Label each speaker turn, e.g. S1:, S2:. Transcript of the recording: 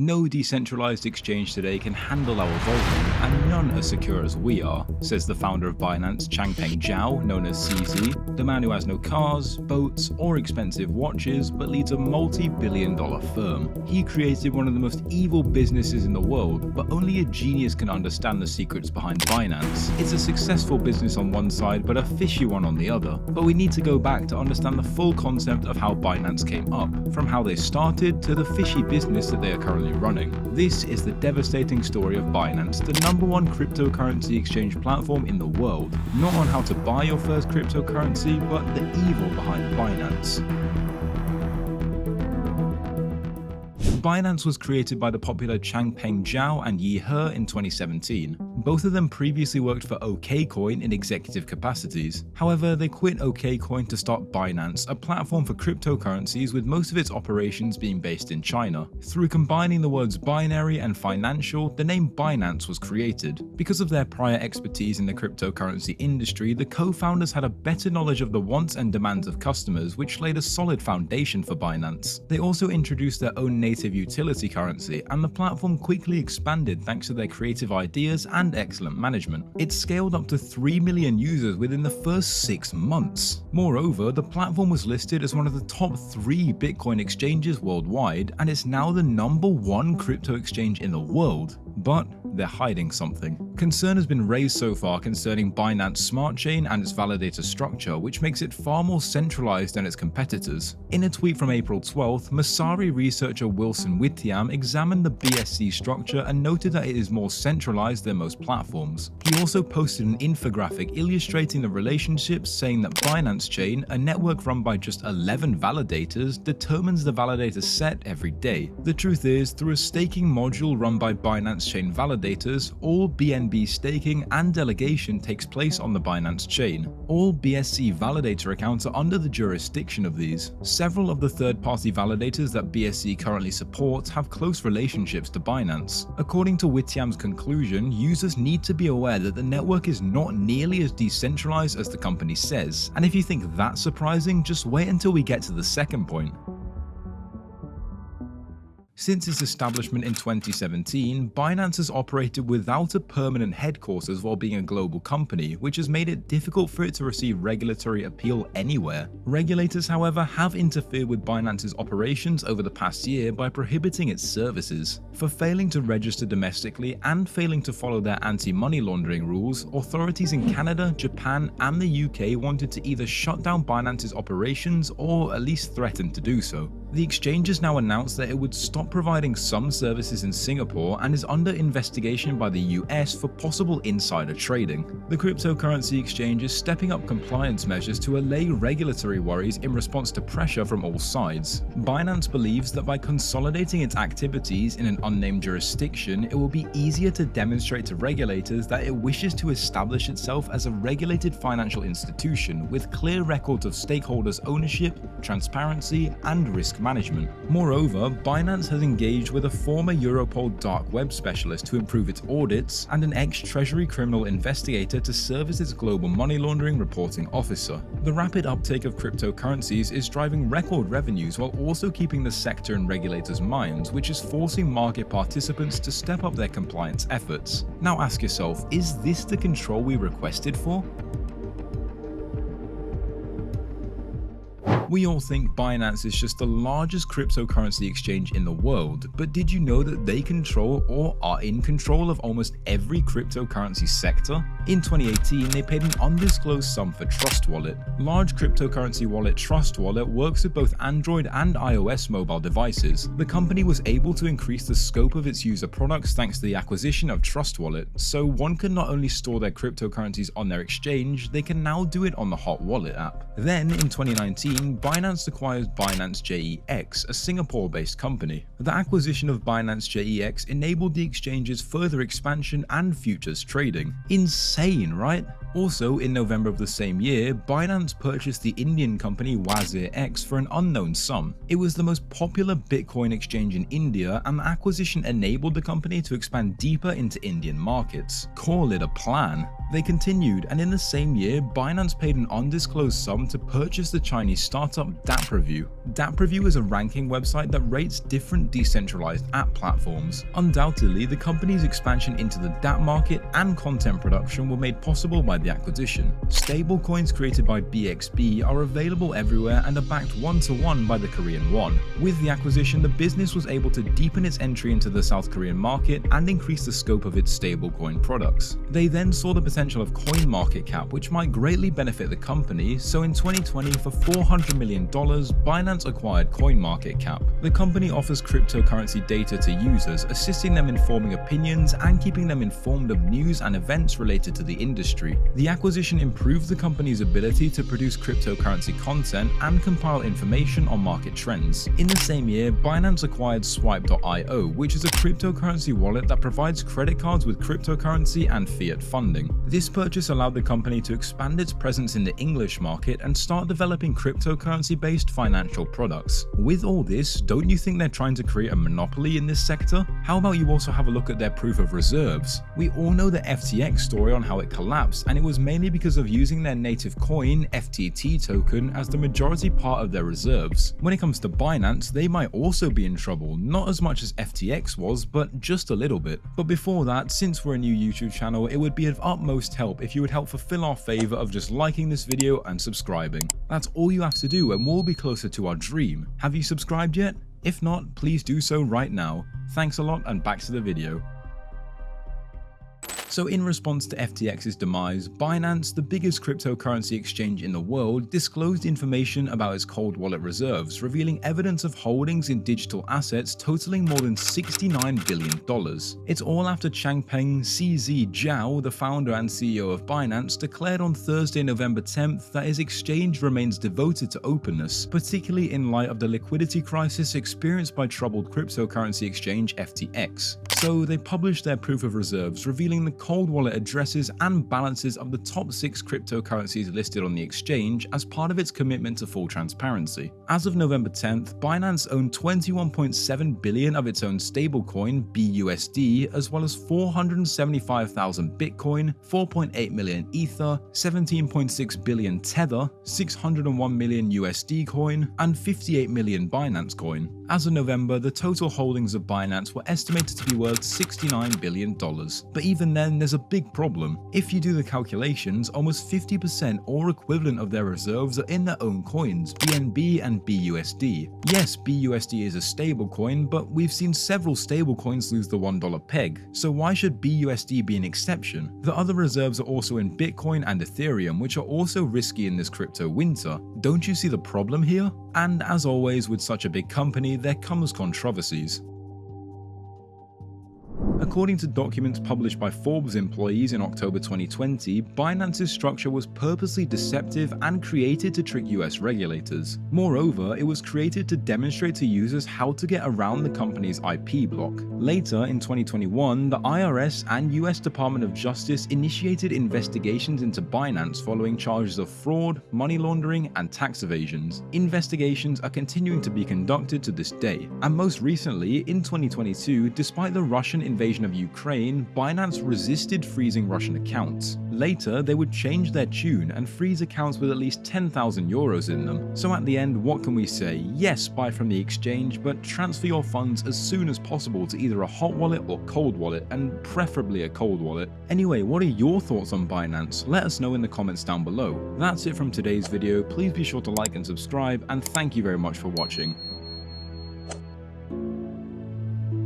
S1: No decentralized exchange today can handle our volume, and none as secure as we are, says the founder of Binance, Changpeng Zhao, known as CZ, the man who has no cars, boats, or expensive watches, but leads a multi-billion-dollar firm. He created one of the most evil businesses in the world, but only a genius can understand the secrets behind Binance. It's a successful business on one side, but a fishy one on the other. But we need to go back to understand the full concept of how Binance came up, from how they started to the fishy business that they are currently running. This is the devastating story of Binance, the #1 cryptocurrency exchange platform in the world. Not on how to buy your first cryptocurrency, but the evil behind Binance. Binance was created by the popular Changpeng Zhao and Yi He in 2017. Both of them previously worked for OKCoin in executive capacities. However, they quit OKCoin to start Binance, a platform for cryptocurrencies with most of its operations being based in China. Through combining the words binary and financial, the name Binance was created. Because of their prior expertise in the cryptocurrency industry, the co-founders had a better knowledge of the wants and demands of customers, which laid a solid foundation for Binance. They also introduced their own native utility currency, and the platform quickly expanded thanks to their creative ideas and excellent management. It scaled up to 3 million users within the first 6 months. Moreover, the platform was listed as one of the top 3 Bitcoin exchanges worldwide, and it's now the #1 crypto exchange in the world. But they're hiding something. Concern has been raised so far concerning Binance Smart Chain and its validator structure, which makes it far more centralized than its competitors. In a tweet from April 12th, Masari researcher Wilson Wittiam examined the BSC structure and noted that it is more centralized than most platforms. He also posted an infographic illustrating the relationships, saying that Binance Chain, a network run by just 11 validators, determines the validator set every day. The truth is, through a staking module run by Binance Chain validators, all BNB staking and delegation takes place on the Binance Chain. All BSC validator accounts are under the jurisdiction of these. Several of the third-party validators that BSC currently supports have close relationships to Binance. According to Wittiam's conclusion, users need to be aware that the network is not nearly as decentralized as the company says. And if you think that's surprising, just wait until we get to the second point. Since its establishment in 2017, Binance has operated without a permanent headquarters while being a global company, which has made it difficult for it to receive regulatory appeal anywhere. Regulators, however, have interfered with Binance's operations over the past year by prohibiting its services. For failing to register domestically and failing to follow their anti-money laundering rules, authorities in Canada, Japan, and the UK wanted to either shut down Binance's operations or at least threaten to do so. The exchange has now announced that it would stop providing some services in Singapore and is under investigation by the US for possible insider trading. The cryptocurrency exchange is stepping up compliance measures to allay regulatory worries in response to pressure from all sides. Binance believes that by consolidating its activities in an unnamed jurisdiction, it will be easier to demonstrate to regulators that it wishes to establish itself as a regulated financial institution with clear records of stakeholders' ownership, transparency, and risk management. Moreover, Binance has engaged with a former Europol dark web specialist to improve its audits and an ex-Treasury criminal investigator to serve as its global money laundering reporting officer. The rapid uptake of cryptocurrencies is driving record revenues while also keeping the sector in regulators' minds, which is forcing market participants to step up their compliance efforts. Now ask yourself, is this the control we requested for? We all think Binance is just the largest cryptocurrency exchange in the world, but did you know that they control or are in control of almost every cryptocurrency sector? In 2018, they paid an undisclosed sum for Trust Wallet. Large cryptocurrency wallet Trust Wallet works with both Android and iOS mobile devices. The company was able to increase the scope of its user products thanks to the acquisition of Trust Wallet, so one can not only store their cryptocurrencies on their exchange, they can now do it on the Hot Wallet app. Then, in 2019, Binance acquires Binance JEX, a Singapore-based company. The acquisition of Binance JEX enabled the exchange's further expansion and futures trading. Insane, right? Also, in November of the same year, Binance purchased the Indian company WazirX for an unknown sum. It was the most popular Bitcoin exchange in India, and the acquisition enabled the company to expand deeper into Indian markets. Call it a plan. They continued, and in the same year, Binance paid an undisclosed sum to purchase the Chinese startup DappReview. DappReview is a ranking website that rates different decentralized app platforms. Undoubtedly, the company's expansion into the dApp market and content production were made possible by the acquisition. Stablecoins created by BXB are available everywhere and are backed one-to-one by the Korean won. With the acquisition, the business was able to deepen its entry into the South Korean market and increase the scope of its stablecoin products. They then saw the potential of CoinMarketCap, which might greatly benefit the company, so in 2020, for $400 million, Binance acquired CoinMarketCap. The company offers cryptocurrency data to users, assisting them in forming opinions and keeping them informed of news and events related to the industry. The acquisition improved the company's ability to produce cryptocurrency content and compile information on market trends. In the same year, Binance acquired Swipe.io, which is a cryptocurrency wallet that provides credit cards with cryptocurrency and fiat funding. This purchase allowed the company to expand its presence in the English market and start developing cryptocurrency-based financial products. With all this, don't you think they're trying to create a monopoly in this sector? How about you also have a look at their proof of reserves? We all know the FTX story on how it collapsed, and it was mainly because of using their native coin, FTT token, as the majority part of their reserves. When it comes to Binance, they might also be in trouble, not as much as FTX was, but just a little bit. But before that, since we're a new YouTube channel, it would be of utmost help if you would help fulfill our favor of just liking this video and subscribing. That's all you have to do and we'll be closer to our dream. Have you subscribed yet? If not, please do so right now. Thanks a lot, and back to the video. So in response to FTX's demise, Binance, the biggest cryptocurrency exchange in the world, disclosed information about its cold wallet reserves, revealing evidence of holdings in digital assets totaling more than $69 billion. It's all after Changpeng CZ Zhao, the founder and CEO of Binance, declared on Thursday, November 10th that his exchange remains devoted to openness, particularly in light of the liquidity crisis experienced by troubled cryptocurrency exchange FTX. So they published their proof of reserves, revealing the cold wallet addresses and balances of the top 6 cryptocurrencies listed on the exchange as part of its commitment to full transparency. As of November 10th, Binance owned 21.7 billion of its own stablecoin, BUSD, as well as 475,000 Bitcoin, 4.8 million Ether, 17.6 billion Tether, 601 million USD coin, and 58 million Binance coin. As of November, the total holdings of Binance were estimated to be worth $69 billion. But even then, there's a big problem. If you do the calculations, almost 50% or equivalent of their reserves are in their own coins, BNB and BUSD. Yes, BUSD is a stablecoin, but we've seen several stablecoins lose the $1 peg, so why should BUSD be an exception? The other reserves are also in Bitcoin and Ethereum, which are also risky in this crypto winter. Don't you see the problem here? And as always with such a big company, there comes controversies. According to documents published by Forbes employees in October 2020, Binance's structure was purposely deceptive and created to trick US regulators. Moreover, it was created to demonstrate to users how to get around the company's IP block. Later, in 2021, the IRS and US Department of Justice initiated investigations into Binance following charges of fraud, money laundering, and tax evasions. Investigations are continuing to be conducted to this day, and most recently, in 2022, despite the Russian invasion of Ukraine, Binance resisted freezing Russian accounts. Later, they would change their tune and freeze accounts with at least 10,000 euros in them. So at the end, what can we say? Yes, buy from the exchange, but transfer your funds as soon as possible to either a hot wallet or cold wallet, and preferably a cold wallet. Anyway, what are your thoughts on Binance? Let us know in the comments down below. That's it from today's video. Please be sure to like and subscribe, and thank you very much for watching.